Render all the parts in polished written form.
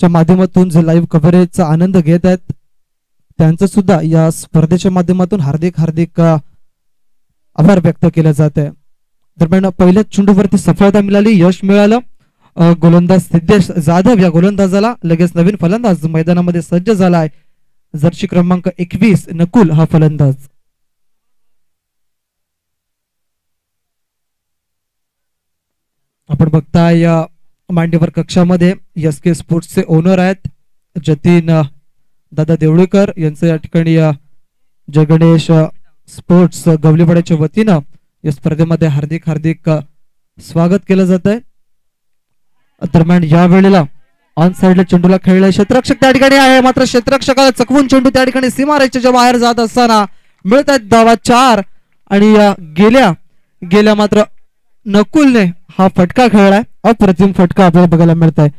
च्या माध्यमातून जे लाईव्ह कव्हरेजचा आनंद घेत आहेत त्यांचं सुद्धा या स्पर्धेच्या माध्यमातून हार्दिक हार्दिक आभार व्यक्त केले जात आहे. दरम्यान पहिल्याच चेंडूवरती सफलता मिळाली, यश मिळालं. गोलंदाज सिद्धेश जाधव या गोलंदाजाला लगेच नवीन फलंदाज मैदानामध्ये सज्ज झाला आहे. जर्सी क्रमांक 21 नकुल हा फलंदाज. आपण बघताय मांडीवर कक्षामध्ये एसके स्पोर्ट्सचे ओनर आहेत जतीन दादा देवळीकर यांचं या ठिकाणी जय गणेश स्पोर्ट्स गवलीवाड्याच्या वतीनं या स्पर्धेमध्ये हार्दिक हार्दिक स्वागत केलं जात आहे. दरम्यान या वेळेला ऑन साइडला चेंडूला खेळलाय क्षेत्ररक्षक त्या ठिकाणी आहे, मात्र क्षेत्ररक्षकाला चकवून चेंडू त्या ठिकाणी सीमारेषेच्या बाहेर जात असताना मिळत आहेत धावा 4 आणि गेल्या मात्र नकुलने हा फटका खेळलाय. अप्रतिम फटका आपल्याला बघायला मिळत आहे.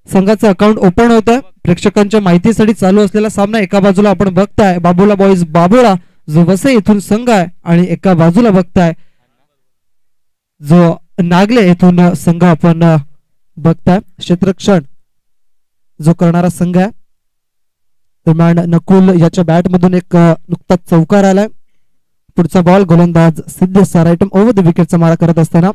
संघाचं अकाउंट ओपन होत आहे. प्रेक्षकांच्या माहितीसाठी चालू असलेला सामना एका बाजूला आपण बघताय बाबुला बॉईज बाबुळा जो वसई येथून संघ आहे आणि एका बाजूला बघताय जो नागले येथून संघ आपण बघताय क्षेत्ररक्षण जो करणारा संघ आहे. दरम्यान नकुल याच्या बॅट मधून एक नुकताच चौकार आलाय. पुढचा बॉल गोलंदाज सिद्धेश सारायटम ओव्हर द विकेटचा मारा करत असताना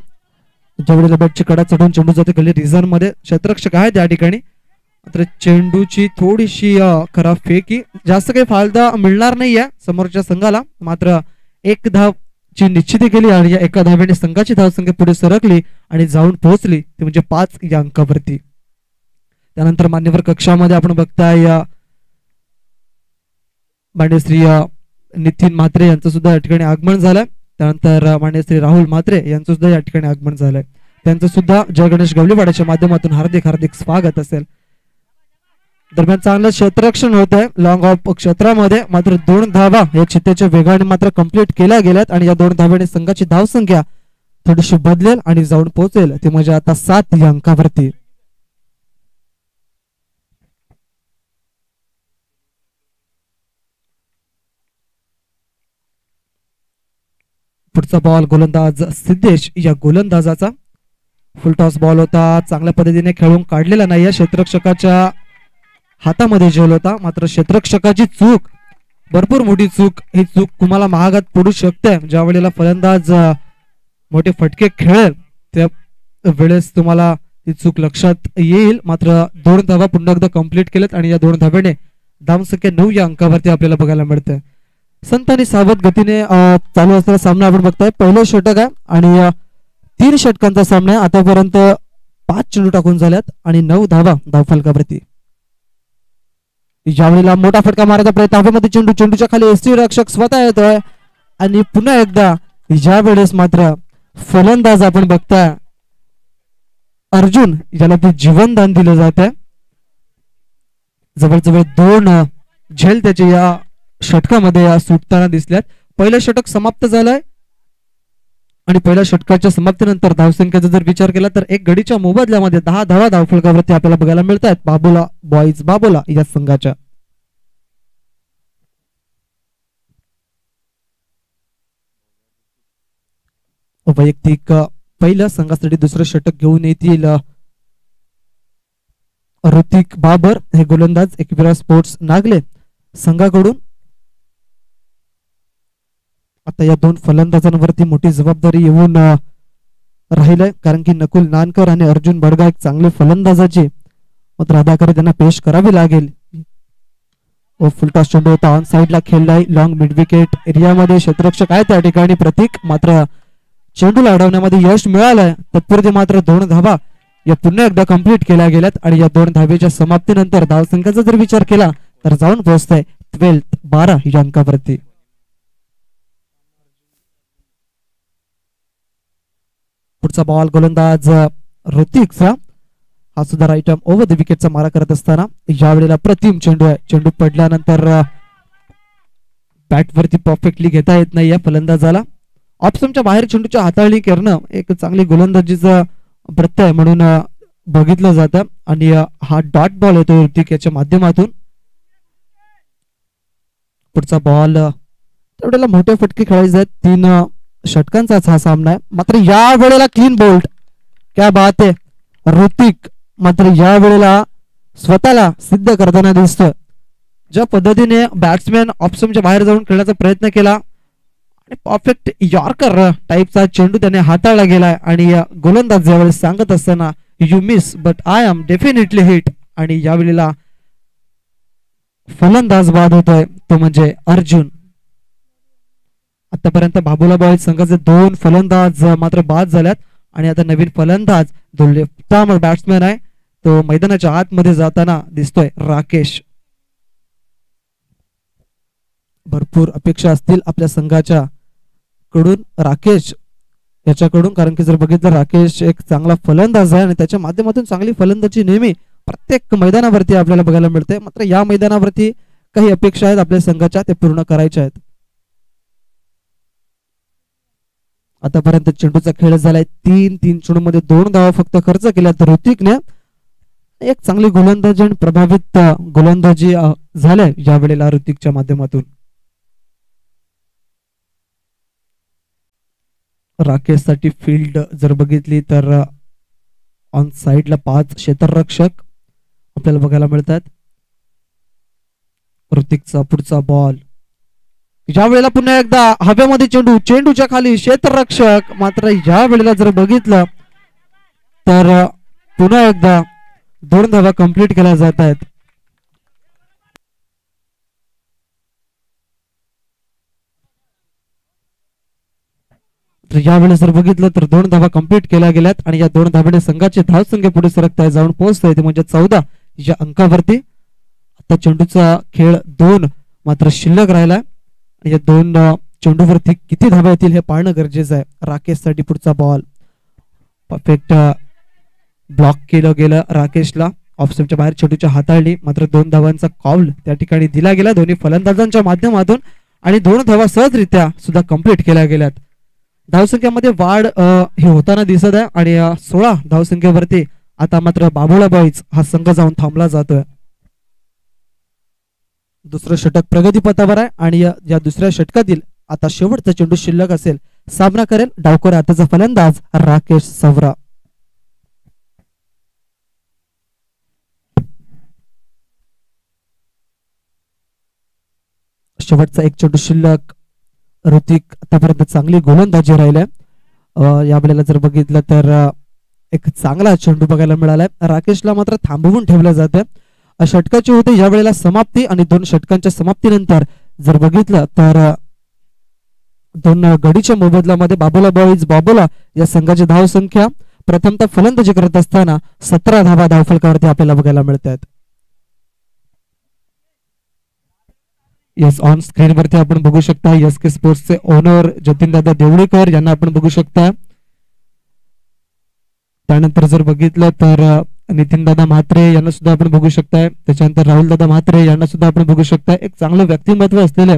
ज्यावेळेला बॅटची कडा चढून चेंडू जाते गली रिझन मध्ये क्षेत्ररक्षक आहे त्या ठिकाणी, मात्र चेंडूची थोडीशी खराब फेकी, जास्त काही फायदा मिळणार नाहीये समोरच्या संघाला. मात्र एक धाव ची निश्चिती केली आणि या एका धावेने संघाची धावसंख्या पुढे सरकली आणि जाऊन पोहोचली ते म्हणजे 5 या अंकावरती. त्यानंतर मान्यवर कक्षामध्ये आपण बघताय मान्य श्री नितीन म्हात्रे यांचं सुद्धा या ठिकाणी आगमन झालंय. त्यानंतर मान्य श्री राहुल म्हात्रे यांचं सुद्धा या ठिकाणी आगमन झालंय. त्यांचं सुद्धा जय गणेश गवलीवाड्याच्या माध्यमातून हार्दिक हार्दिक स्वागत असेल. दरम्यान चांगलं क्षेत्ररक्षण होत आहे लॉंग ऑफ क्षेत्रामध्ये, मात्र 2 धावा या चित्त्याच्या वेगाने मात्र कंप्लीट केल्या गेल्यात आणि या 2 धावेने संघाची धावसंख्या थोडीशी बदलेल आणि जाऊन पोहोचेल ते म्हणजे आता 7 या अंकावरती. पुढचा बॉल गोलंदाज सिद्धेश या गोलंदाजाचा फुलटॉस बॉल होता, चांगल्या पद्धतीने खेळून काढलेला नाही, क्षेत्ररक्षकाच्या हातामध्ये झेल होता. मात्र क्षेत्ररक्षकाची चूक, भरपूर मोठी चूक, ही चूक तुम्हाला महागात पडू शकते. ज्या वेळेला फलंदाज मोठे फटके खेळेल त्या वेळेस तुम्हाला ही चूक लक्षात येईल. मात्र 2 धावा पुन्हा एकदा कंप्लीट केलेत आणि या 2 धावेने धावसंख्या 9 या अंकावरती आपल्याला बघायला मिळते. संत आणि सावध गतीने चालू असलेला सामना आपण बघताय. पहिलं षटक आहे आणि 3 षटकांचा सामना आहे. आतापर्यंत 5 चेंडू टाकून झाल्यात आणि 9 धावा धावफलकावरती. ज्यावेळेला मोठा फटका मारायचा प्रयत्न, हवेमध्ये चेंडू, चेंडूच्या खाली एसटी रक्षक स्वतः येतोय आणि पुन्हा एकदा ज्या वेळेस मात्र फलंदाज आपण बघताय अर्जुन याला ते जीवनदान दिलं जात आहे. जवळजवळ 2 झेल त्याचे या षटकामध्ये सुटताना दिसल्यात. पहिलं षटक समाप्त झालंय आणि पहिल्या षटकाच्या समाप्तीनंतर धावसंख्येचा जर विचार केला तर एक गडीच्या मोबदल्यामध्ये 10 धावा धावफलकावरती आपल्याला बघायला मिळत आहेत बाबुला बॉईज बाबुला या संघाच्या. वैयक्तिक पहिल्या संघासाठी दुसरं षटक घेऊन येतील ऋतिक बाबर हे गोलंदाज एकविरा स्पोर्ट्स नागले संघाकडून. आता या 2 फलंदाजांवरती मोठी जबाबदारी येऊन राहिलंय, कारण की नकुल नानकर आणि अर्जुन बडगा एक चांगले फलंदाजाचे मात्र अदाकारी त्यांना पेश करावी लागेल. फुलटॉस चेंडू होता, ऑन साइडला खेळलाय लॉंग मिड विकेट एरियामध्ये, क्षेत्ररक्षक आहे त्या ठिकाणी प्रतीक, मात्र चेंडूला अडवण्यामध्ये यश मिळालंय. तत्पूर्वी मात्र 2 धावा या पुन्हा एकदा कंप्लीट केल्या गेल्यात आणि या 2 धावेच्या समाप्तीनंतर धावसंख्येचा जर विचार केला तर जाऊन पोहोचतंय 12 या अंकावरती. पुढचा बॉल गोलंदाज ऋतिकचा, हा सुद्धा राईट आर्म ओव्हर द विकेटचा मारा करत असताना यावेळेला प्रतिम चेंडू आहे. चेंडू पडल्यानंतर बॅटवरती परफेक्टली घेता येत नाही या फलंदाजाला. ऑप्शनच्या बाहेर चेंडूच्या हाताळणी करणं एक चांगली गोलंदाजीचा प्रत्यय म्हणून बघितलं जातं आणि हा डॉट बॉल येतो ऋतिक याच्या माध्यमातून. पुढचा बॉल तेवढ्याला मोठे फटके खेळायचे आहेत. 3 षटकांचाच हा सामना आहे. मात्र या वेळेला क्लीन बोल्ट, क्या बात आहे ऋतिक. मात्र या वेळेला स्वतःला सिद्ध करताना दिसतोय. ज्या पद्धतीने बॅट्समॅन ऑप्शनच्या बाहेर जाऊन खेळण्याचा प्रयत्न केला आणि परफेक्ट यॉर्कर टाईपचा चेंडू त्याने हाताळला गेलाय आणि गोलंदाज यावेळेस सांगत असताना you miss but I am definitely hit. आणि यावेळेला फलंदाज बाद होतोय तो म्हणजे अर्जुन. आतापर्यंत बाबुला बॉयज संघाचे 2 फलंदाज मात्र बाद झाल्यात आणि आता नवीन फलंदाज जो लेफ्ट बॅट्समॅन आहे तो मैदानाच्या आतमध्ये जाताना दिसतोय राकेश. भरपूर अपेक्षा असतील आपल्या संघाच्या कडून राकेश याच्याकडून, कारण की जर बघितलं राकेश एक चांगला फलंदाज आहे आणि त्याच्या माध्यमातून चांगली फलंदाजी नेहमी प्रत्येक मैदानावरती आपल्याला बघायला मिळते. मात्र या मैदानावरती काही अपेक्षा आहेत आपल्या संघाच्या, ते पूर्ण करायच्या आहेत. आतापर्यंत चेंडूचा खेळ झालाय 3 चेंडूमध्ये 2 धावा फक्त खर्च केल्या. तर ऋतिकने एक चांगली गोलंदाजी आणि प्रभावित गोलंदाजी झाल्या या वेळेला ऋतिकच्या माध्यमातून. राकेश साठी फील्ड जर बघितली तर ऑन साइडला 5 क्षेत्ररक्षक आपल्याला बघायला मिळतात. ऋतिकचा पुढचा बॉल, या वेळेला पुन्हा एकदा हवेमध्ये चेंडू, चेंडूच्या खाली क्षेत्ररक्षक. मात्र या वेळेला जर बघितलं तर पुन्हा एकदा 2 धावा कंप्लीट केल्या जात आहेत. यावेळेस जर बघितलं तर 2 धावा कंप्लीट केल्या गेल्यात आणि या 2 धावेने संघाचे धावसंख्या पुढे सरकताय, जाऊन पोहोचताय ते म्हणजे 14 या अंकावरती. आता चेंडूचा खेळ 2 मात्र शिल्लक राहिला. या 2 चेंडूवरती किती धावा येतील हे पाहणं गरजेचं आहे. राकेश साठी पुढचा बॉल परफेक्ट ब्लॉक केलं गेलं राकेशला, ऑफस्टंपच्या बाहेर चेंडूच्या हाताळली. मात्र 2 धावांचा कॉल त्या ठिकाणी दिला गेला दोन्ही फलंदाजांच्या माध्यमातून आणि 2 धावा सहजरित्या सुद्धा कंप्लीट केल्या गेल्यात. धावसंख्येमध्ये वाढ ही होताना दिसत आहे आणि 16 धावसंख्येवरती आता मात्र बाबुळा बॉयज हा संघ जाऊन थांबला जातोय. दुसरं षटक प्रगतीपथावर आहे आणि या दुसऱ्या षटकातील आता शेवटचा चेंडू शिल्लक असेल. सामना करेल डावखोर आताचा फलंदाज राकेश सवरा. शेवटचा एक चेंडू शिल्लक. ऋतिक आतापर्यंत चांगली गोलंदाजी राहिल्या. या वेळेला जर बघितलं तर एक चांगला चेंडू बघायला मिळालाय. राकेशला मात्र थांबवून ठेवलं जातं. षटकाची होते या वेळेला समाप्ती आणि 2 षटकांच्या समाप्तीनंतर जर बघितलं तर 2 गडीच्या मोबदल्यामध्ये बाबुला बॉयज बाबुला या संघाची धावसंख्या प्रथमतः फलंदाजी करत असताना 17 धावा धावफलकावरती आपल्याला बघायला मिळतात. यस, ऑन स्क्रीन वरती आपण बघू शकता एसके स्पोर्ट्सचे ओनर जतीनदादा देवळीकर यांना आपण बघू शकता. त्यानंतर जर बघितलं तर नितीनदादा म्हात्रे यांना सुद्धा आपण बघू शकताय. त्याच्यानंतर राहुलदादा म्हात्रे यांना सुद्धा आपण बघू शकताय. एक चांगलं व्यक्तिमत्व असलेलं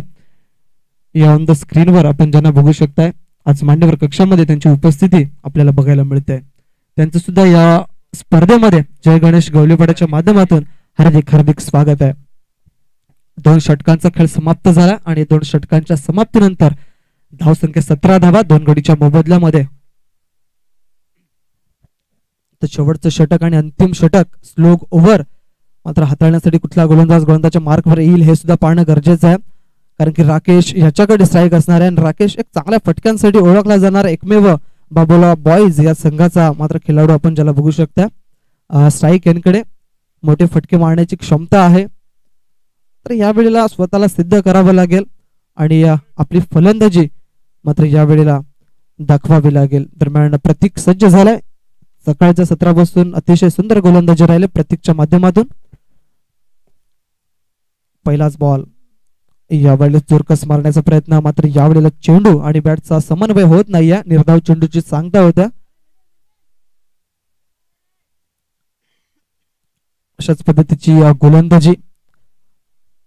या ऑन द स्क्रीनवर आपण ज्यांना बघू शकताय. आज मान्यवर कक्षामध्ये त्यांची उपस्थिती आपल्याला बघायला मिळते. त्यांचं सुद्धा या स्पर्धेमध्ये जय गणेश गवलीपाड्याच्या माध्यमातून हार्दिक हार्दिक स्वागत आहे. 2 षटकांचा खेळ समाप्त झाला आणि 2 षटकांच्या समाप्तीनंतर धावसंख्या 17 धावा 2 गडीच्या मोबदल्यामध्ये. तर शेवटचं षटक आणि अंतिम षटक स्लोग ओव्हर मात्र हाताळण्यासाठी कुठला गोलंदाज गोलंदाजच्या मार्कवर येईल हे सुद्धा पाहणं गरजेचं आहे. कारण की राकेश याच्याकडे स्ट्राईक असणार आहे आणि राकेश एक चांगल्या फटक्यांसाठी ओळखला जाणार एकमेव बाबुला बॉयज या संघाचा मात्र खेळाडू आपण ज्याला बघू शकता. स्ट्राईक यांकडे मोठे फटके मारण्याची क्षमता आहे. तर या वेळेला स्वतःला सिद्ध करावं लागेल आणि आपली फलंदाजी मात्र या वेळेला दाखवावी लागेल. दरम्यान प्रतीक सज्ज झालाय. सकाळच्या सत्रापासून अतिशय सुंदर गोलंदाजी राहिले प्रतीकच्या माध्यमातून. पहिलाच बॉल, यावेळेला जोरकस मारण्याचा प्रयत्न, मात्र यावेळेला चेंडू आणि बॅटचा समन्वय होत नाहीये. निर्धाव चेंडूची सांगता होत्या. अशाच पद्धतीची गोलंदाजी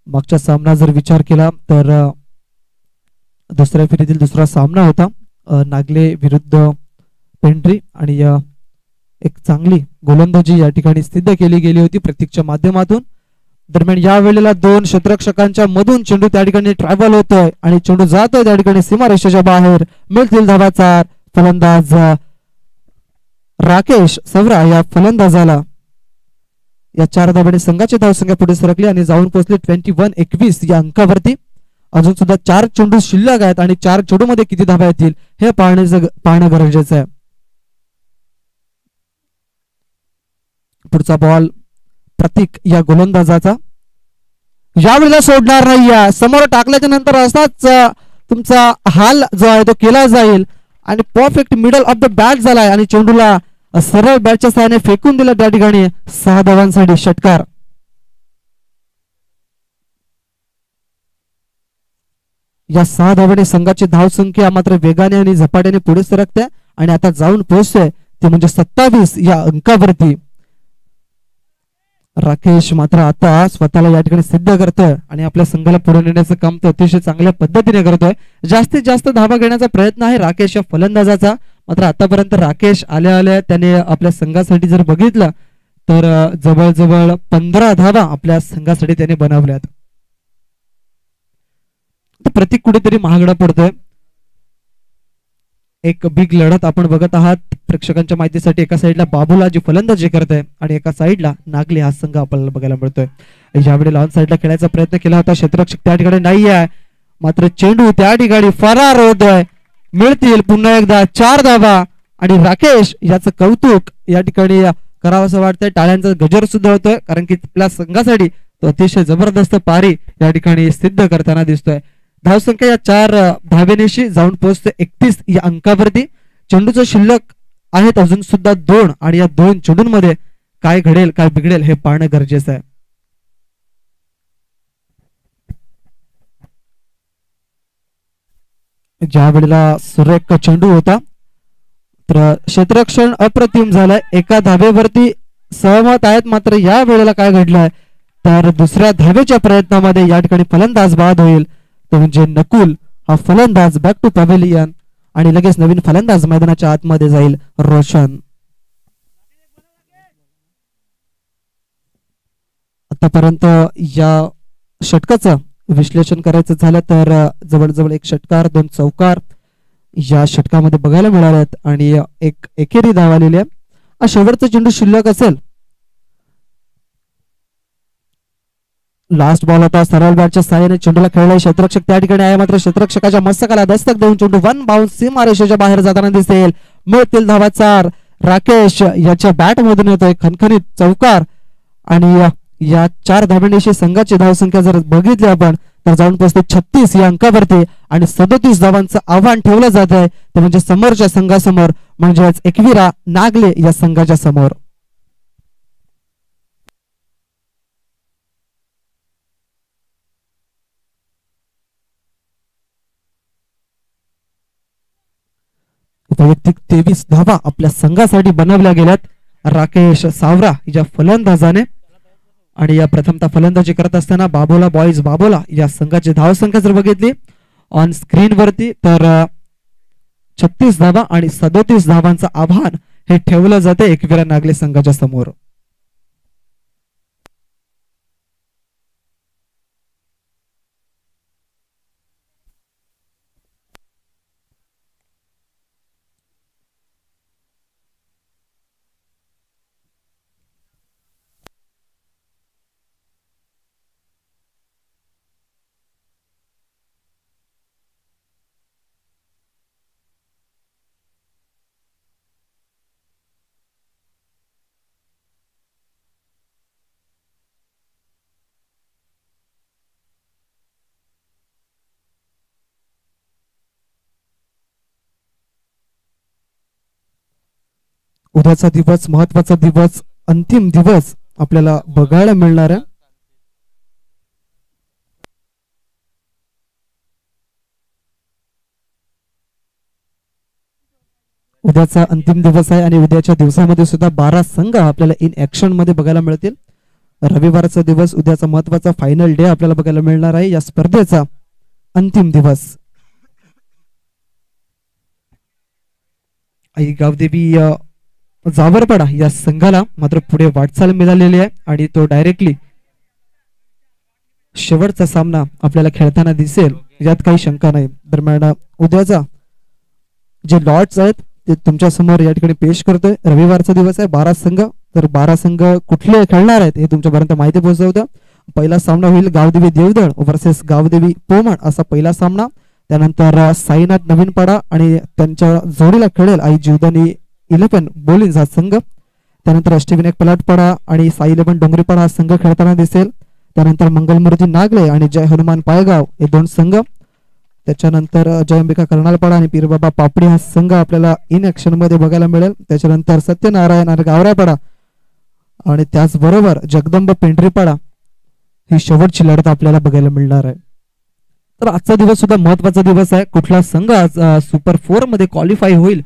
मागचा सामना जर विचार केला तर दुसऱ्या फेरीतील दुसरा सामना होता नागले विरुद्ध पेंड्री आणि एक चांगली गोलंदाजी या ठिकाणी सिद्ध केली गेली होती प्रतीकच्या माध्यमातून. दरम्यान या वेळेला 2 क्षेत्ररक्षकांच्या मधून चेंडू त्या ठिकाणी ट्रॅव्हल होतोय आणि चेंडू जातोय त्या ठिकाणी सीमारेषेच्या बाहेर. मिळतील धावाचा फलंदाज राकेश सवरा या फलंदाजाला या 4 धाब्याने संघाची धावसंख्या पुढे सरकली आणि जाऊन पोहोचली 21-21 या अंकावरती. अजून सुद्धा 4 चेंडू शिल्लक आहेत आणि 4 चेंडू मध्ये किती धाबा येतील हे पाहणं गरजेचं आहे. पुढचा बॉल प्रतीक या गोलंदाजाचा, यावेळेला सोडणार नाही. समोर टाकल्याच्या नंतर असाच तुमचा हाल जो आहे तो केला जाईल आणि perfect middle of the bat झालाय आणि चेंडूला सरळ बॅटच्या सहाय्याने फेकून दिलं. त्या ठिकाणी 6 धावांसाठी षटकार. या 6 धावांनी संघाची धावसंख्या मात्र वेगाने आणि झपाट्याने पुढे सरकते आणि आता जाऊन पोहोचते ते म्हणजे 27 या अंकावरती. राकेश मात्र आता स्वतःला या ठिकाणी सिद्ध करतोय आणि आपल्या संघाला पुढे नेण्याचं काम तो अतिशय चांगल्या पद्धतीने करतोय. जास्तीत जास्त धावा घेण्याचा प्रयत्न आहे राकेश या फलंदाजाचा. मात्र आतापर्यंत राकेश आल्या त्याने आपल्या संघासाठी जर बघितलं तर जवळजवळ 15 धावा आपल्या संघासाठी त्याने बनवल्यात. प्रतीक कुठेतरी महागडा पडतोय. एक बिग लढत आपण बघत आहात प्रेक्षकांच्या माहितीसाठी. एका साईडला बाबूला जी फलंदाजी करत आहे आणि एका साईडला नागले हा संघ आपल्याला बघायला मिळतोय. यावेळी लॉन साईडला खेळायचा प्रयत्न केला होता, क्षेत्ररक्षक त्या ठिकाणी नाही आहे. मात्र चेंडू त्या ठिकाणी फरार होतोय. मिळतील पुन्हा एकदा 4 धावा आणि राकेश याचं कौतुक या ठिकाणी करावंसं वाटतंय. टाळ्यांचा गजर सुद्धा होतोय कारण की आपल्या संघासाठी तो अतिशय जबरदस्त पारी या ठिकाणी सिद्ध करताना दिसतोय. धावसंख्या या 4 धावेनेशी जाऊन पोहोचते 31 या अंकावरती. चेंडूचं शिल्लक आहेत अजून सुद्धा 2 आणि या 2 चेंडूंमध्ये काय घडेल काय बिघडेल हे पाहणं गरजेचं आहे. ज्या वेळेला सुरेख चेंडू होता तर क्षेत्ररक्षण अप्रतिम झालंय. एका धावेवरती सहमत आहेत. मात्र या वेळेला काय घडलंय तर दुसऱ्या धावेच्या प्रयत्नामध्ये या ठिकाणी फलंदाज बाद होईल. तो म्हणजे नकुल हा फलंदाज बॅक टू पॅव्हेलियन आणि लगेच नवीन फलंदाज मैदानाच्या आतमध्ये जाईल रोशन. आतापर्यंत या षटकाचं विश्लेषण करायचं झालं तर जवळजवळ 1 षटकार 2 चौकार या षटकामध्ये बघायला मिळाल्यात आणि एक एकेरी धाव आलेली आहे. हा शेवटचा चेंडू शिल्लक असेल. लास्ट बॉल होता, सरळ बॅटच्या साहाय्याने चेंडूला खेळलाय. क्षेत्ररक्षक त्या ठिकाणी आहे मात्र क्षेत्ररक्षकाच्या मस्तकाला दस्तक देऊन चेंडू 1 बाउन्स सीमारेषेच्या बाहेर जाताना दिसेल. मिळतील धावा 4. राकेश याच्या बॅट मधून येतोय खणखणीत चौकार आणि या 4 धाब्यांशी संघाची धावसंख्या जर बघितली आपण तर जाऊन पोहोचते 36 या अंकावरती आणि 37 धावांचं आव्हान ठेवलं जात आहे ते म्हणजे समोरच्या संघासमोर म्हणजेच एकविरा नागले या संघाच्या समोर. वैयक्तिक 23 धावा आपल्या संघासाठी बनवल्या गेल्यात राकेश सावरा या फलंदाजाने. आणि या प्रथमतः फलंदाजी करत असताना बाबोला या संघाची धावसंख्या जर बघितली ऑन स्क्रीन वरती तर 36 धावा आणि 37 धावांचं आव्हान हे ठेवलं जाते एकविरा नागले संघाच्या समोर. उद्याचा दिवस महत्वाचा दिवस, अंतिम दिवस आपल्याला बघायला मिळणार आहे. उद्याचा अंतिम दिवस आहे आणि उद्याच्या दिवसामध्ये सुद्धा 12 संघ आपल्याला इन ऍक्शन मध्ये बघायला मिळतील. रविवारचा दिवस उद्याचा महत्वाचा फायनल डे आपल्याला बघायला मिळणार आहे या स्पर्धेचा अंतिम दिवस. आई गावदेवी जावरपाडा या संघाला मात्र पुढे वाटचाल मिळालेली आहे आणि तो डायरेक्टली शेवटचा सामना आपल्याला खेळताना दिसेल यात काही शंका नाही. दरम्यान उद्याचा जे लॉट्स आहेत ते तुमच्या समोर या ठिकाणी पेश करतोय. रविवारचा दिवस आहे, 12 संघ तर 12 संघ कुठले खेळणार आहेत हे तुमच्यापर्यंत माहिती पोहोचवतं. पहिला सामना होईल गावदेवी देवदळ वर्सेस गावदेवी पोमण असा पहिला सामना. त्यानंतर साईनाथ नवीनपाडा आणि त्यांच्या जोडीला खेळेल आई जीवदानी 11 बोलिन्स हा संघ. त्यानंतर अष्टविनायक पलाटपाडा आणि साई 11 डोंगरीपाडा हा संघ खेळताना दिसेल. त्यानंतर मंगलमूर्ती नागले आणि जय हनुमान पायगाव हे दोन संघ. त्याच्यानंतर जय अंबिका कर्नालपाडा आणि पीरबाबा पापडी हा संघ आपल्याला इन ऍक्शन मध्ये बघायला मिळेल. त्याच्यानंतर सत्यनारायण आणि गावरापाडा आणि त्याचबरोबर जगदंब पेंढरीपाडा ही शेवटची लढत आपल्याला बघायला मिळणार आहे. तर आजचा दिवस सुद्धा महत्वाचा दिवस आहे. कुठला संघ आज सुपर 4 मध्ये क्वालिफाय होईल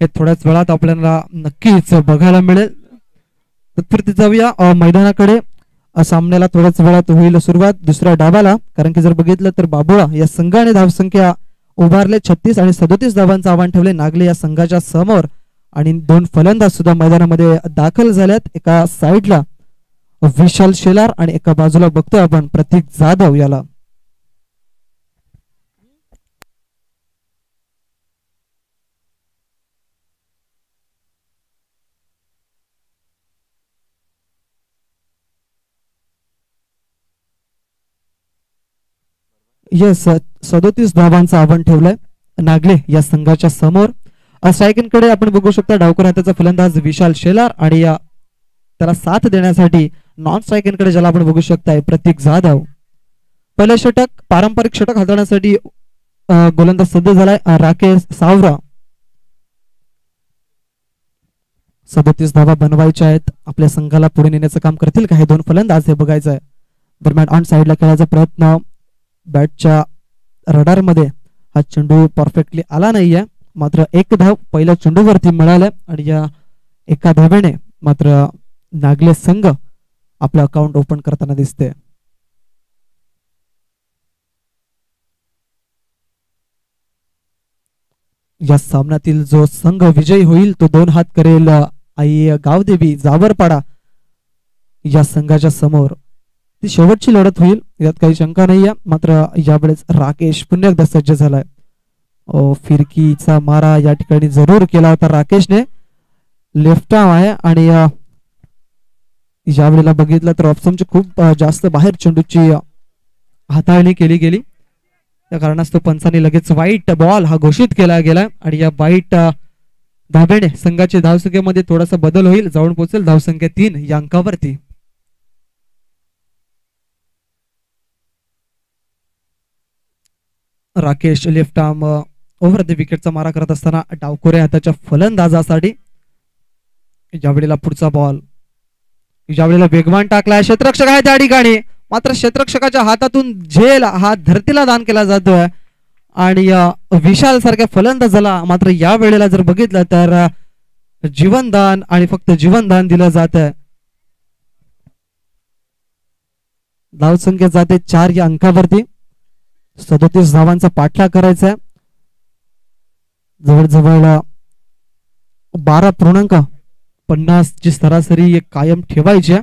हे थोड्याच वेळात आपल्याला नक्कीच बघायला मिळेल. तत्पुरती जाऊया मैदानाकडे. सामन्याला थोड्याच वेळात होईल सुरुवात दुसऱ्या डावाला. कारण की जर बघितलं तर बाबुळा या संघाने धावसंख्या उभारले 36 आणि 37 धावांचं आव्हान ठेवले नागले या संघाच्या समोर. आणि 2 फलंदाज सुद्धा मैदानामध्ये दाखल झाल्यात. एका साईडला विशाल शेलार आणि एका बाजूला बघतोय आपण प्रतीक जाधव याला. यस 37 धावांचं आव्हान ठेवलंय नागले या संघाच्या समोर. स्ट्रायकिंगकडे आपण बघू शकता डावकर हाताचा फलंदाज विशाल शेलार आणि त्याला साथ देण्यासाठी नॉन स्ट्रायकिंगकडे ज्याला आपण बघू शकताय प्रतीक जाधव. पहिले षटक पारंपरिक षटक हाताळण्यासाठी गोलंदाज सज्ज झालाय राकेश सावरा. 37 धावा बनवायच्या आहेत. आपल्या संघाला पुढे नेण्याचं काम करतील का हे दोन फलंदाज हे बघायचं आहे. दरम्यान ऑन साइडला खेळायचा प्रयत्न बॅटच्या रडार मध्ये हा चेंडू परफेक्टली आला नाहीये. मात्र एक धाव पहिल्या चेंडूवरती मिळाल्या आणि या एका धावेने मात्र नागले संघ आपलं अकाउंट ओपन करताना दिसते. या सामन्यातील जो संघ विजयी होईल तो 2 हात करेल आई गावदेवी जावरपाडा या संघाच्या समोर. ती शेवटची लढत होईल यात काही शंका नाहीये. मात्र यावेळेस राकेश पुन्हा एकदा सज्ज झालाय. फिरकीचा मारा या ठिकाणी जरूर केला होता राकेशने. लेफ्ट आर्म आहे आणि यावेळेला बघितलं तर ऑप्शनची खूप जास्त बाहेर चेंडूची हाताळणी केली गेली. त्या कारणास्तव पंचांनी लगेच वाईट बॉल हा घोषित केला गेला आणि या वाईट धाब्याने संघाच्या धावसंख्येमध्ये थोडासा बदल होईल. जाऊन पोहोचेल धावसंख्या 3 या अंकावरती. Rakesh left arm over the विकेटचा मारा करत असताना डावखोरे हाताच्या फलंदाजासाठी यावेळेला पुढचा बॉल यावेळेला वेगवान टाकलाय. क्षेत्ररक्षक आहे त्या ठिकाणी मात्र क्षेत्ररक्षकाच्या हातातून झेल हा धरतीला दान केला जातोय आणि विशाल सारख्या फलंदाजाला मात्र या वेळेला जर बघितलं तर जीवनदान आणि फक्त जीवनदान दिलं जात आहे. धावसंख्या जाते 4 या अंकावरती. 37 धावांचा पाठलाग करायचा आहे. जवळजवळ 12.50 ची सरासरी कायम ठेवायची आहे.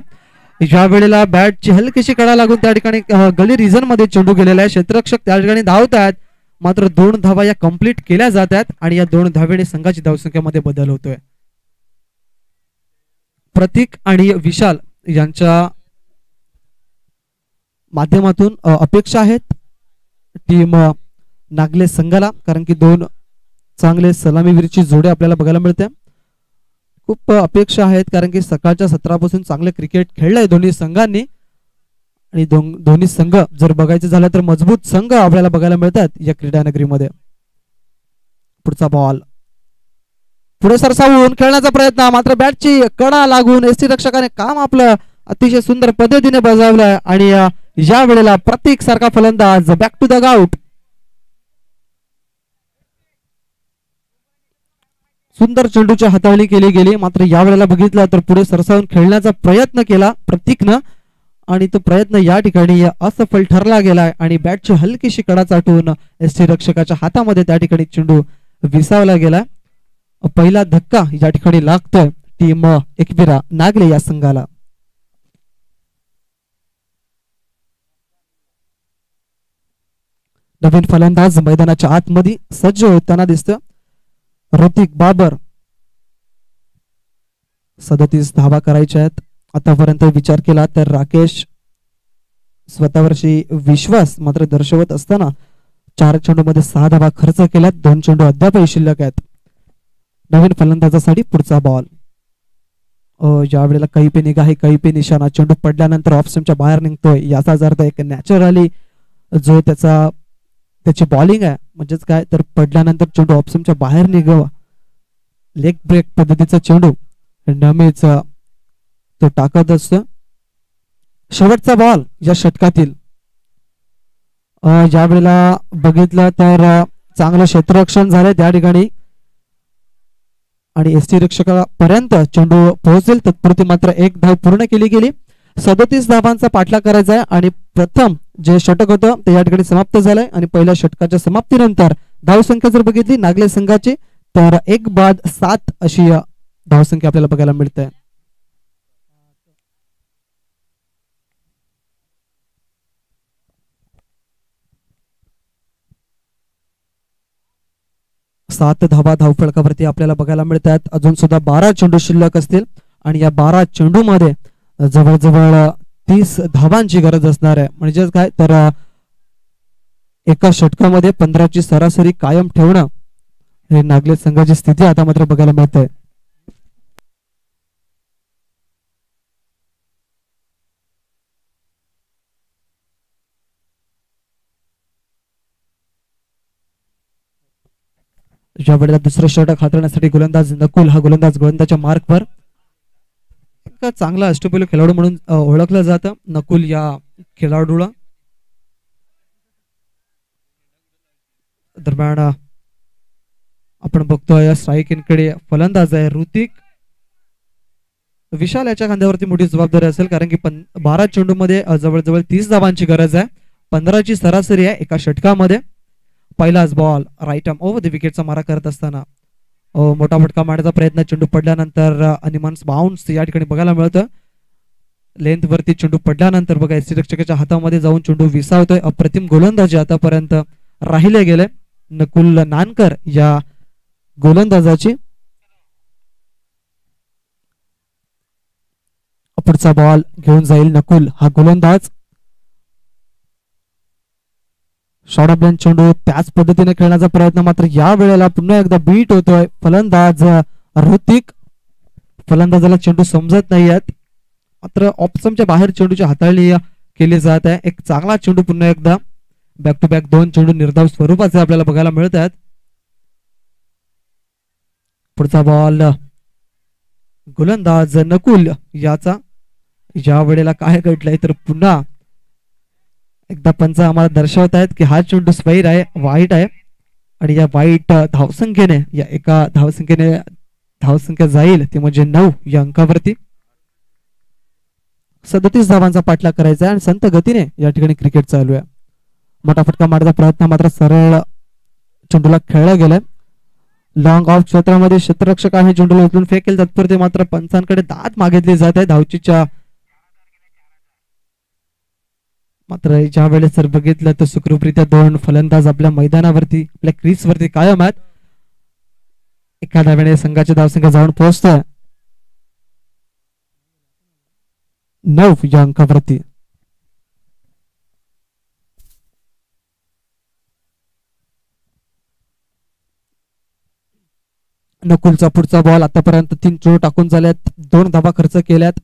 ज्या वेळेला बॅटची हलकीशी कडा लागून त्या ठिकाणी गली रिझन मध्ये चेंडू गेलेला आहे. क्षेत्ररक्षक त्या ठिकाणी धावत आहेत मात्र 2 धावा या कंप्लीट केल्या जात आहेत आणि या 2 धावेने संघाची धावसंख्येमध्ये बदल होतोय. प्रतीक आणि विशाल यांच्या माध्यमातून अपेक्षा आहेत टीम नागले संघाला. कारण की 2 चांगले सलामीवीरची जोडे आपल्याला बघायला मिळते. खूप अपेक्षा आहेत कारण की सकाळच्या सत्रापासून चांगले क्रिकेट खेळलंय दोन्ही संघांनी आणि दोन्ही संघ जर बघायचं झालं तर मजबूत संघ आपल्याला बघायला मिळतात या क्रीडानगरीमध्ये. पुढचा बॉल पुढे सरसावून खेळण्याचा प्रयत्न मात्र बॅटची कडा लागून एसटी रक्षकाने काम आपलं अतिशय सुंदर पद्धतीने बजावलंय आणि या वेळेला प्रतीक सारखा फलंदाज बॅक टू द आउट. सुंदर चेंडूची हाताळणी केली गेली मात्र या वेळेला बघितलं तर पुढे सरसावून खेळण्याचा प्रयत्न केला प्रतीकनं आणि तो प्रयत्न या ठिकाणी असफल ठरला गेलाय आणि बॅटची हलकीशी कडा चाटून एसटी रक्षकाच्या हातामध्ये त्या ठिकाणी चेंडू विसावला गेला. पहिला धक्का या ठिकाणी लागतोय टीम एकविरा नागले या संघाला. नवीन फलंदाज मैदानाच्या आतमध्ये सज्ज होताना दिसतं ऋतिक बाबर. 37 धावा करायच्या आहेत. आतापर्यंत विचार केला तर राकेश स्वतःवरची विश्वास मात्र दर्शवत असताना 4 चेंडूमध्ये 6 धावा खर्च केल्यात. 2 चेंडू अद्यापही शिल्लक आहेत. नवीन फलंदाजासाठी पुढचा बॉल. ज्या वेळेला काही पे निघा आहे, काही पे निशाणा. चेंडू पडल्यानंतर ऑफ स्टंपच्या बाहेर निघतोय. याचाच अर्थ एक नॅचरली जो त्याची बॉलिंग आहे, म्हणजेच काय तर पडल्यानंतर चेंडू ऑफ स्टंपच्या बाहेर निघावा. लेग ब्रेक पद्धतीचा चेंडू नेहमीच तो टाकत असतो. शेवटचा बॉल या षटकातील. ज्या वेळेला बघितलं तर चांगलं क्षेत्ररक्षण झालंय त्या ठिकाणी आणि एसटी रक्षकापर्यंत चेंडू पोहोचेल तत्पुरती मात्र एक धाव पूर्ण केली गेली. 37 धावांचा पाठलाग करायचा आहे आणि प्रथम जे षटक होतं ते या ठिकाणी समाप्त झालंय आणि पहिल्या षटकाच्या समाप्तीनंतर धावसंख्या जर बघितली नागले संघाची तर 1/7 अशी धावसंख्या आपल्याला बघायला मिळते. सात धावा धावफलकावरती आपल्याला बघायला मिळतात. अजून सुद्धा 12 चेंडू शिल्लक असतील आणि या 12 चेंडू मध्ये जवळजवळ 30 धावांची गरज असणार आहे. म्हणजे काय तर एका षटकामध्ये 15ची सरासरी कायम ठेवणं हे नागले संघाची स्थिती आता मात्र बघायला मिळते. ज्या वेळेला दुसरं षटक हाताळण्यासाठी गोलंदाज नकुल हा गोलंदाजच्या मार्कवर एक चांगला अष्टपैलू खेळाडू म्हणून ओळखलं जातं नकुल या खेळाडूला. दरम्यान आपण बघतोय स्ट्राईककडे फलंदाज आहे ऋतिक विशाल. याच्या खांद्यावरती मोठी जबाबदारी असेल कारण की 12 चेंडू मध्ये जवळजवळ 30 धावांची गरज आहे. 15ची सरासरी आहे एका षटकामध्ये. पहिलाच ball right arm over the विकेटचा मारा करत असताना मोठा फटका मारण्याचा प्रयत्न. चेंडू पडल्यानंतर अनिमान्स बाउन्स या ठिकाणी बघायला मिळतं. लेंथ वरती चेंडू पडल्यानंतर बघा एसटी रक्षकाच्या हातामध्ये जाऊन चेंडू विसावतोय. अप्रतिम गोलंदाजी आतापर्यंत राहिले गेले नकुल नानकर या गोलंदाजाची. पुढचा बॉल घेऊन जाईल नकुल हा गोलंदाज. शॉर्ट ऑफ लाईन चेंडू त्याच पद्धतीने खेळण्याचा प्रयत्न मात्र या वेळेला पुन्हा एकदा बीट होतोय फलंदाज ऋतिक. फलंदाजाला चेंडू समजत नाही आहेत मात्र ऑप्शनच्या बाहेर चेंडूची हाताळणी केली जात आहे. एक चांगला चेंडू पुन्हा एकदा बॅक टू बॅक 2 चेंडू निर्धाव स्वरूपाचे आपल्याला बघायला मिळत आहेत. पुढचा बॉल गोलंदाज नकुल याचा. या वेळेला काय घडलंय तर पुन्हा एकदा पंच आम्हाला दर्शवत आहेत की हा चेंडू स्वैर आहे वाईट आहे आणि या वाईट धावसंख्येने या एका धावसंख्या जाईल ती म्हणजे 9 या अंकावरती. 37 धावांचा पाठलाग करायचा आहे आणि संत गतीने या ठिकाणी क्रिकेट चालू आहे. मोठा फटका मारण्याचा प्रयत्न मात्र सरळ चेंडूला खेळला गेलाय. लॉंग ऑफ क्षेत्रामध्ये क्षेत्ररक्षक आहे चेंडूला उचलून फेकेल तत्पुरते मात्र पंचांकडे दाद मागितली जात आहे धावचीच्या. मात्र ज्या वेळेस जर बघितलं तर सुखरूपरित्या 2 फलंदाज आपल्या मैदानावरती आपल्या क्रीज वरती कायम आहेत. एखाद्या वेळेस संघाची धावसंख्या जाऊन पोहोचतोय 9 या अंकावरती. नकुलचा पुढचा बॉल. आतापर्यंत 3 चेंडू टाकून झाल्यात. 2 धावा खर्च केल्यात.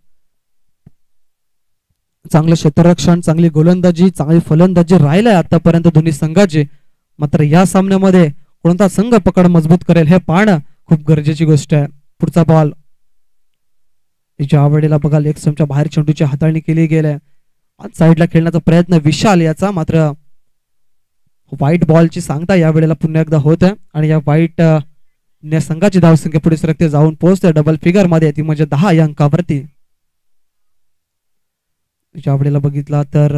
चांगलं क्षेत्ररक्षण चांगली गोलंदाजी चांगली फलंदाजी राहिलाय आतापर्यंत दोन्ही संघाची. मात्र या सामन्यामध्ये कोणता संघ पकड मजबूत करेल हे पाहणं खूप गरजेची गोष्ट आहे. पुढचा बॉल ज्या वेळेला बघा लेग स्टंपच्या बाहेर चेंडूची हाताळणी केली गेली. साईडला खेळण्याचा प्रयत्न विशाल याचा मात्र व्हाईट बॉलची सांगता या वेळेला पुन्हा एकदा होत आहे आणि या व्हाईट संघाची धावसंख्या पुढे सरकते जाऊन पोहोचते डबल फिगर मध्ये ती म्हणजे 10 या अंकावरती. ज्या वेळेला बघितला तर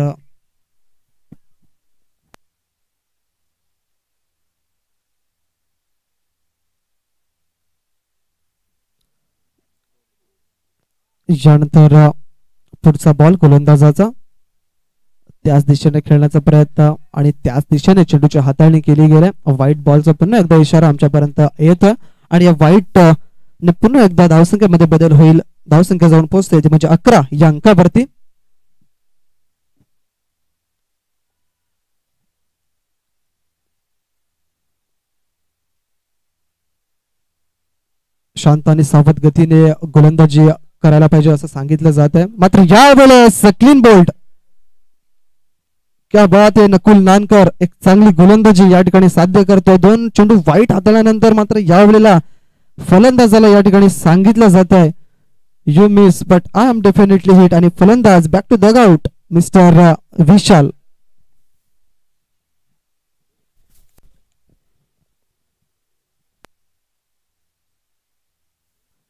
यानंतर पुढचा बॉल गोलंदाजाचा. त्याच दिशेने खेळण्याचा प्रयत्न आणि त्याच दिशेने चेंडूची हाताळणी केली गेली. व्हाईट बॉलचा पुन्हा एकदा इशारा आमच्यापर्यंत येतोय आणि या व्हाईट आणि पुन्हा एकदा धावसंख्येमध्ये बदल होईल. धावसंख्या जाऊन पोहोचते ती म्हणजे 11 या अंकावरती. शांत आणि सावध गतीने गोलंदाजी करायला पाहिजे असं सांगितलं जात आहे. मात्र यावेळेस क्लीन बोल्ड. क्या बात आहे. नकुल नानकर एक चांगली गोलंदाजी या ठिकाणी साध्य करतोय. 2 चेंडू वाईट हाताळल्यानंतर मात्र यावेळेला फलंदाजाला या ठिकाणी सांगितलं जात आहे you miss but I am definitely hit. आणि फलंदाज back to dugout mister Vishal.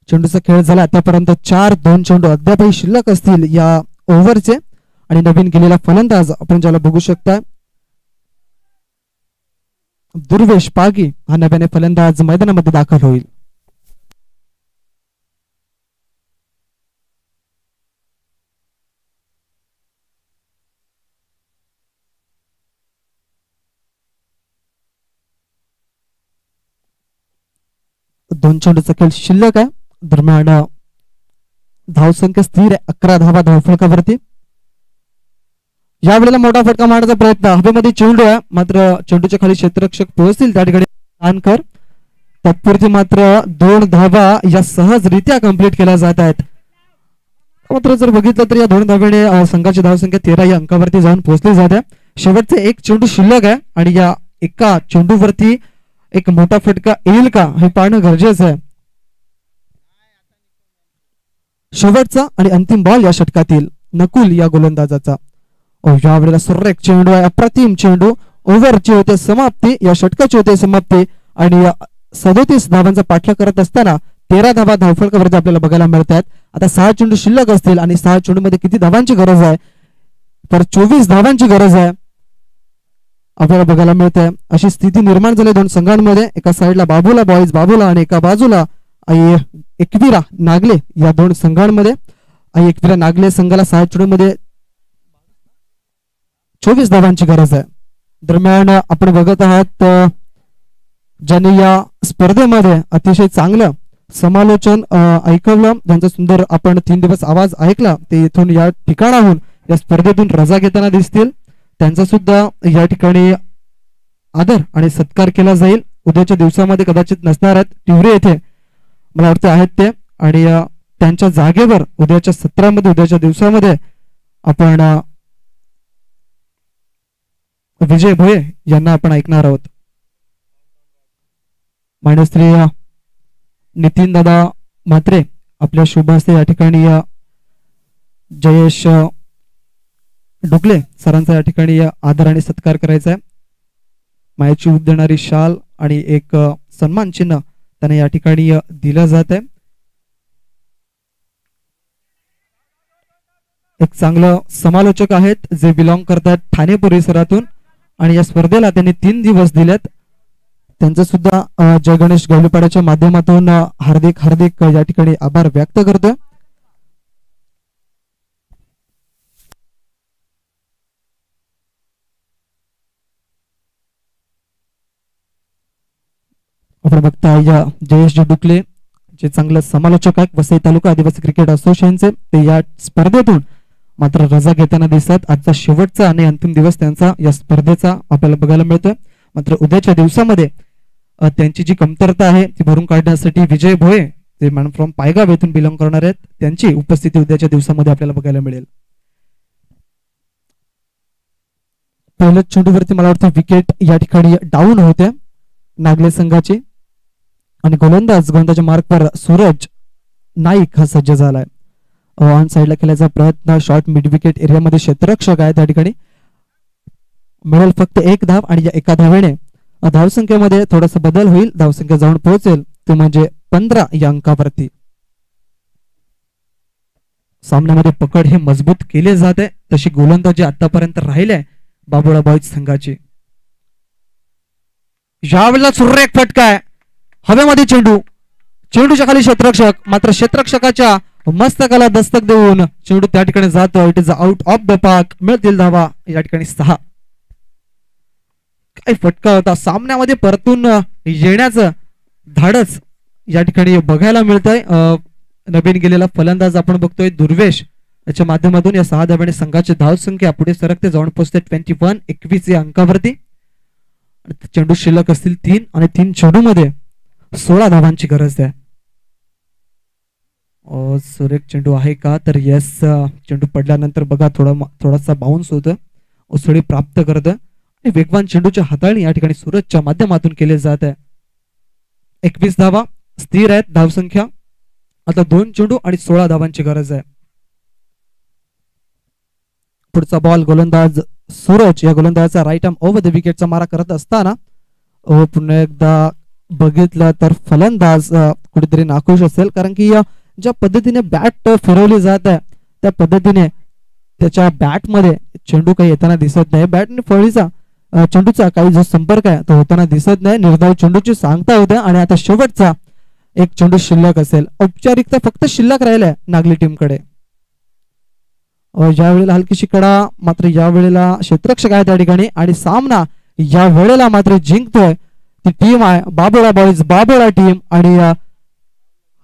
चेंडूचा खेळ झाला आतापर्यंत 4-2 चेंडू अद्यापही शिल्लक असतील या ओव्हरचे. आणि नवीन गेलेला फलंदाज आपण ज्याला बघू शकता दुर्वेश पागी हा नव्याने फलंदाज मैदानामध्ये दाखल होईल. दोन चेंडूचा खेळ शिल्लक आहे. दरम्यान धावसंख्या स्थिर आहे 11 धावा धावफलकावरती. यावेळेला मोठा फटका मारण्याचा प्रयत्न. हवेमध्ये चेंडू आहे मात्र चेंडूच्या खाली क्षेत्ररक्षक पोहोचतील त्या ठिकाणी नानकर. तत्पुरती मात्र 2 धावा या सहजरित्या कंप्लीट केल्या जात आहेत. मात्र जर बघितलं तर या 2 धावेने संघाची धावसंख्या 13 या अंकावरती जाऊन पोहोचली जाते. शेवटचे 1 चेंडू शिल्लक आहे आणि या एका चेंडूवरती एक मोठा फटका येईल का हे पाहणं गरजेचं आहे. शेवटचा आणि अंतिम बॉल या षटकातील नकुल या गोलंदाजाचा. यावेळेला सुरेख चेंडू आहे. अप्रतिम चेंडू. ओव्हरची होते समाप्ती. या षटकाची होते समाप्ती आणि 37 धावांचा पाठलाग करत असताना 13 धावा धावफलकावरती आपल्याला बघायला मिळतात. आता 6 चेंडू शिल्लक असतील आणि 6 चेंडू मध्ये किती धावांची गरज आहे तर 24 धावांची गरज आहे आपल्याला बघायला मिळते. अशी स्थिती निर्माण झाली 2 संघांमध्ये. एका साईडला बाबूला बॉईज बाबूला आणि एका बाजूला एकविरा नागले या 2 संघांमध्ये. एकविरा नागले संघाला 6 चेंडूमध्ये 24 धावांची गरज आहे. दरम्यान आपण बघत आहात ज्यांनी या स्पर्धेमध्ये अतिशय चांगलं समालोचन ऐकवलं ज्यांचा सुंदर आपण 3 दिवस आवाज ऐकला ते इथून या ठिकाणाहून या स्पर्धेतून रजा घेताना दिसतील. त्यांचा सुद्धा या ठिकाणी आदर आणि सत्कार केला जाईल. उद्याच्या दिवसामध्ये कदाचित नसणार आहेत. तिवरे येथे मला वाटतं आहेत ते. आणि त्यांच्या जागेवर उद्याच्या सत्रामध्ये उद्याच्या दिवसामध्ये आपण विजय भोये यांना आपण ऐकणार आहोत. मान्यश्री नितीन दादा म्हात्रे आपल्या शुभ हस्ते या ठिकाणी जयेश डुकले सरांचा या ठिकाणी आदर आणि सत्कार करायचा आहे. मायाची उब देणारी शाल आणि एक सन्मान चिन्ह त्यांना या ठिकाणी दिलं जात आहे. एक चांगलं समालोचक आहेत जे बिलॉंग करतात ठाणे परिसरातून आणि या स्पर्धेला त्यांनी 3 दिवस दिलेत. त्यांचं सुद्धा जय गणेश गवलीपाड्याच्या माध्यमातून हार्दिक या ठिकाणी आभार व्यक्त करतोय. आपण बघता या जयेशजी डुकले जे चांगलं समालोचक आहेत वसई तालुका आदिवासी क्रिकेट असोसिएशनचे ते या स्पर्धेतून मात्र रजा घेताना दिसतात. आजचा शेवटचा आणि अंतिम दिवस त्यांचा या स्पर्धेचा आपल्याला बघायला मिळतोय. मात्र उद्याच्या दिवसामध्ये त्यांची जी कमतरता आहे ती भरून काढण्यासाठी विजय भोये जे मॅन फ्रॉम पायगाव येथून बिलॉंग करणार आहेत त्यांची उपस्थिती उद्याच्या दिवसामध्ये आपल्याला बघायला मिळेल. पहिल्याच चेंडूवरती मला वाटतं विकेट या ठिकाणी डाऊन होते नागले संघाची आणि गोलंदाच्या मार्कवर सूरज नाईक हा सज्ज झालाय. ऑन साइडला खेळायचा प्रयत्न. शॉर्ट मिड विकेट एरियामध्ये क्षेत्ररक्षक आहे त्या ठिकाणी. मिळेल फक्त 1 धाव आणि या एका धावेने धावसंख्येमध्ये थोडासा बदल होईल. धावसंख्या जाऊन पोहोचेल ते म्हणजे 15 या अंकावरती. सामन्यामध्ये पकड हे मजबूत केले जाते तशी गोलंदाजी आतापर्यंत राहिले बाबुळा बॉईज संघाची. यावेळेला सुरेख फटका आहे. हवेमध्ये चेंडूच्या खाली क्षेत्ररक्षक मात्र क्षेत्ररक्षकाच्या मस्तकाला दस्तक देऊन चेंडू त्या ठिकाणी जातो. It is out of the park. मिळतील धावा या ठिकाणी 6. काय फटका होता. सामन्यामध्ये परतून येण्याचं धाडस या ठिकाणी बघायला मिळत आहे. नवीन गेलेला फलंदाज आपण बघतोय दुर्वेश, याच्या माध्यमातून या 6 धाब्याने संघाची धावसंख्या पुढे सरकते, जाऊन पोहोचते 21 या अंकावरती. चेंडू शिल्लक असतील 3 आणि 3 चेंडू मध्ये 16 धावांची गरज आहे. सुरेख चेंडू आहे का, तर येस, चेंडू पडल्यानंतर बघा थोडासा बाउन्स होतं, उसळी प्राप्त करतं आणि वेगवान चेंडूच्या हाताळणी या ठिकाणी सूरजच्या माध्यमातून केले जात आहे. 21 धावा स्थिर आहेत धावसंख्या. आता 2 चेंडू आणि 16 धावांची गरज आहे. पुढचा बॉल गोलंदाज सूरज, या गोलंदाजाचा राईट आर्म ओव्हर द विकेटचा मारा करत असताना पुन्हा एकदा बघितलं तर फलंदाज कुठेतरी नाखुश असेल, कारण की ज्या पद्धतीने बॅट फिरवली जात आहे त्या पद्धतीने त्याच्या बॅट मध्ये चेंडू काही येताना दिसत नाही. बॅट आणि फळीचा चेंडूचा काही जो संपर्क आहे तो होताना दिसत नाही. निर्धाव चेंडूची सांगता होते आणि आता शेवटचा एक चेंडू शिल्लक असेल. औपचारिकता फक्त शिल्लक राहिलाय नागली टीमकडे. या वेळेला हलकीशी कडा, मात्र या वेळेला क्षेत्ररक्षक आहे त्या ठिकाणी आणि सामना या वेळेला मात्र जिंकतोय ती टीम आहे बाबोळा बॉईज, बाबोळा टीम. आणि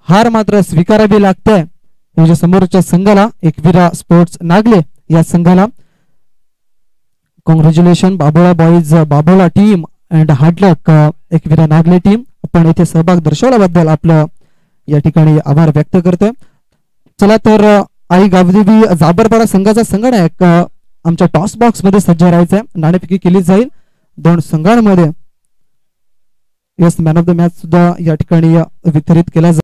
हार मात्र स्वीकारावी लागते याच्या समोरच्या संघाला, एकविरा स्पोर्ट्स नागले या संघाला. Congratulation Babola boys, Babola team and hard luck Ekvira Nagle team. आपण इथे सहभाग दर्शवल्याबद्दल आपलं या ठिकाणी आभार व्यक्त करतोय. चला तर आई गावदेवी जाबरपाडा संघाचा संघनायक आमच्या टॉस बॉक्स मध्ये सज्ज राहायचंय. नाणेफेकी केली जाईल 2 संघांमध्ये. Yes, man of the match सुद्धा या ठिकाणी वितरित केला जाईल.